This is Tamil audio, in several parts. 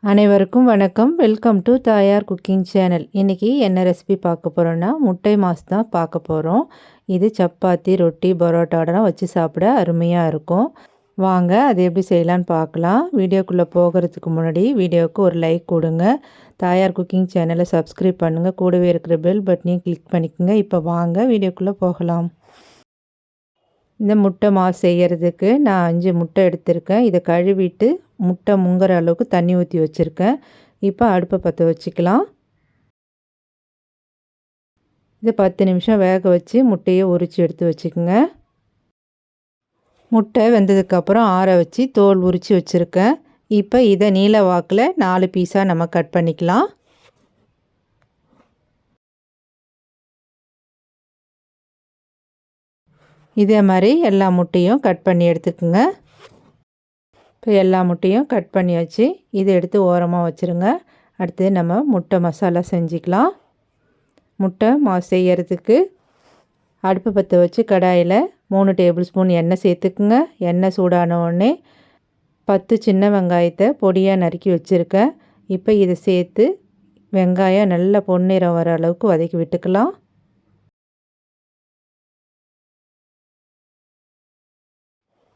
அனைவருக்கும் வணக்கம். வெல்கம் டு தாயார் குக்கிங் சேனல். இன்றைக்கி என்ன ரெசிபி பார்க்க போகிறோன்னா முட்டை மாஸ் தான் பார்க்க போகிறோம். இது சப்பாத்தி, ரொட்டி, பரோட்டாடெல்லாம் வச்சு சாப்பிட அருமையாக இருக்கும். வாங்க அது எப்படி செய்யலான்னு பார்க்கலாம். வீடியோக்குள்ளே போகிறதுக்கு முன்னாடி வீடியோவுக்கு ஒரு லைக் கொடுங்க. தாயார் குக்கிங் சேனலை சப்ஸ்கிரைப் பண்ணுங்கள். கூடவே இருக்கிற பெல் பட்டனையும் கிளிக் பண்ணிக்கோங்க. இப்போ வாங்க வீடியோக்குள்ளே போகலாம். இந்த முட்டை மாஸ் செய்கிறதுக்கு நான் 5 முட்டை எடுத்திருக்கேன். இதை கழுவிட்டு முட்டை முங்குற அளவுக்கு தண்ணி ஊற்றி வச்சுருக்கேன். இப்போ அடுப்பை பற்ற வச்சுக்கலாம். இது 10 நிமிஷம் வேக வச்சு முட்டையை உரித்து எடுத்து வச்சுக்கோங்க. முட்டை வெந்ததுக்கப்புறம் ஆற வச்சு தோல் உரித்து வச்சுருக்கேன். இப்போ இதை நீல வாக்கில் 4 பீஸாக நம்ம கட் பண்ணிக்கலாம். இதே மாதிரி எல்லா முட்டையும் கட் பண்ணி எடுத்துக்கோங்க. இப்போ எல்லா முட்டையும் கட் பண்ணி வச்சு இதை எடுத்து ஓரமாக வச்சுருங்க. அடுத்து நம்ம முட்டை மசாலா செஞ்சுக்கலாம். முட்டை மாஸ் செய்கிறதுக்கு அடுப்பு பற்ற வச்சு கடாயில் 3 டேபிள் ஸ்பூன் எண்ணெய் சேர்த்துக்குங்க. எண்ணெய் சூடான உடனே 10 சின்ன வெங்காயத்தை பொடியாக நறுக்கி வச்சுருக்கேன். இப்போ இதை சேர்த்து வெங்காயம் நல்லா பொன்னிறம் வர அளவுக்கு வதக்கி விட்டுக்கலாம்.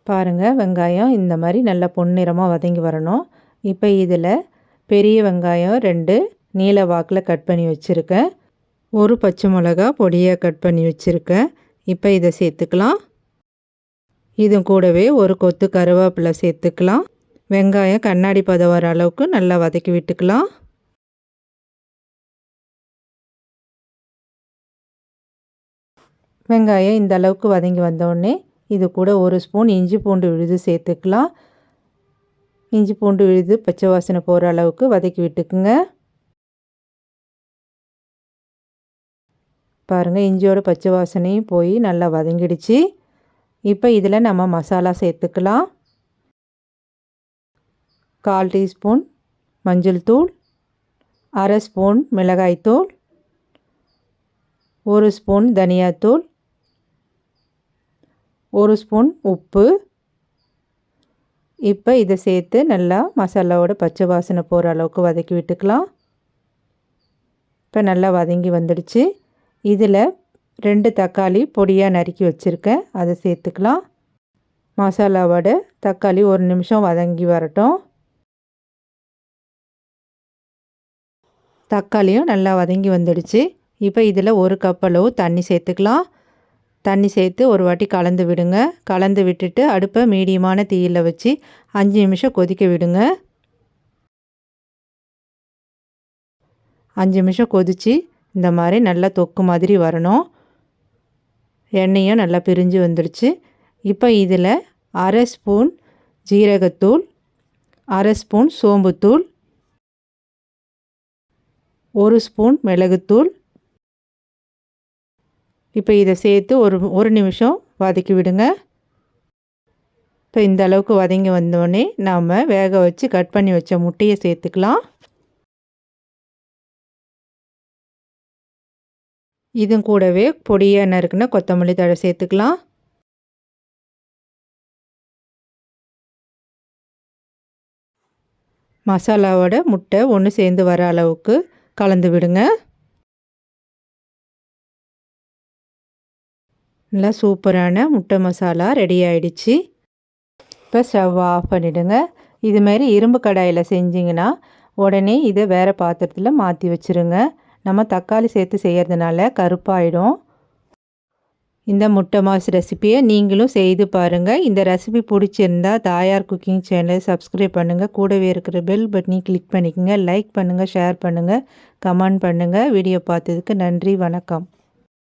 பாருங்கள், வெங்காயம் இந்த மாதிரி நல்லா பொன்னிறமாக வதங்கி வரணும். இப்போ இதில் பெரிய வெங்காயம் 2 நீல வாக்கில் கட் பண்ணி வச்சுருக்கேன். ஒரு பச்சை மிளகா பொடியாக கட் பண்ணி வச்சுருக்கேன். இப்போ இதை சேர்த்துக்கலாம். இது கூடவே ஒரு கொத்து கருவேப்பிலை சேர்த்துக்கலாம். வெங்காயம் கண்ணாடி பதம் வர அளவுக்கு நல்லா வதக்கி விட்டுக்கலாம். வெங்காயம் இந்த அளவுக்கு வதங்கி வந்தோடனே இது கூட ஒரு ஸ்பூன் இஞ்சி பூண்டு விழுது சேர்த்துக்கலாம். இஞ்சி பூண்டு விழுது பச்சை வாசனை போகிற அளவுக்கு வதக்கி விட்டுக்குங்க. பாருங்கள், இஞ்சியோட பச்சை வாசனையும் போய் நல்லா வதங்கிடுச்சு. இப்போ இதில் நம்ம மசாலா சேர்த்துக்கலாம். 1/4 டீஸ்பூன் மஞ்சள் தூள், 1/2 ஸ்பூன் மிளகாய்த்தூள், 1 ஸ்பூன் தனியாத்தூள், 1 ஸ்பூன் உப்பு. இப்போ இதை சேர்த்து நல்லா மசாலாவோட பச்சை வாசனை போகிற அளவுக்கு வதக்கி விட்டுக்கலாம். இப்போ நல்லா வதங்கி வந்துடுச்சு. இதில் 2 தக்காளி பொடியாக நறுக்கி வச்சுருக்கேன். அதை சேர்த்துக்கலாம். மசாலாவோட தக்காளி 1 நிமிஷம் வதங்கி வரட்டும். தக்காளியும் நல்லா வதங்கி வந்துடுச்சு. இப்போ இதில் 1 கப் அளவு தண்ணி சேர்த்துக்கலாம். தண்ணி சேர்த்து ஒரு வாட்டி கலந்து விடுங்க. கலந்து விட்டுட்டு அடுப்பை மீடியமான தீயில் வச்சு 5 நிமிஷம் கொதிக்க விடுங்க. 5 நிமிஷம் கொதித்து இந்த மாதிரி நல்லா தொக்கு மாதிரி வரணும். எண்ணெயும் நல்லா பிரிஞ்சு வந்துடுச்சு. இப்போ இதில் 1/2 ஸ்பூன் ஜீரகத்தூள், 1/2 ஸ்பூன் சோம்புத்தூள், 1 ஸ்பூன் மிளகுத்தூள். இப்போ இதை சேர்த்து ஒரு நிமிஷம் வதக்கி விடுங்க. இப்போ இந்த அளவுக்கு வதங்கி வந்தோடனே நாம் வேக வச்சு கட் பண்ணி வச்ச முட்டையை சேர்த்துக்கலாம். இதுவும் கூடவே பொடியாக நறுக்குன்னா கொத்தமல்லி தழை சேர்த்துக்கலாம். மசாலாவோட முட்டை ஒன்று சேர்ந்து வர அளவுக்கு கலந்து விடுங்க. நல்லா சூப்பரான முட்டை மசாலா ரெடி ஆகிடுச்சு. இப்போ ஸ்டவ் ஆஃப் பண்ணிவிடுங்க. இதுமாரி இரும்பு கடாயில் செஞ்சிங்கன்னா உடனே இதை வேறு பாத்திரத்தில் மாற்றி வச்சுருங்க. நம்ம தக்காளி சேர்த்து செய்கிறதுனால கருப்பாயிடும். இந்த முட்டை மாஸ் ரெசிப்பியை நீங்களும் செய்து பாருங்கள். இந்த ரெசிபி பிடிச்சிருந்தா தாயார் குக்கிங் சேனலை சப்ஸ்கிரைப் பண்ணுங்கள். கூடவே இருக்கிற பெல் பட்டனை கிளிக் பண்ணிக்கோங்க. லைக் பண்ணுங்கள், ஷேர் பண்ணுங்கள், கமெண்ட் பண்ணுங்கள். வீடியோ பார்த்ததுக்கு நன்றி, வணக்கம்.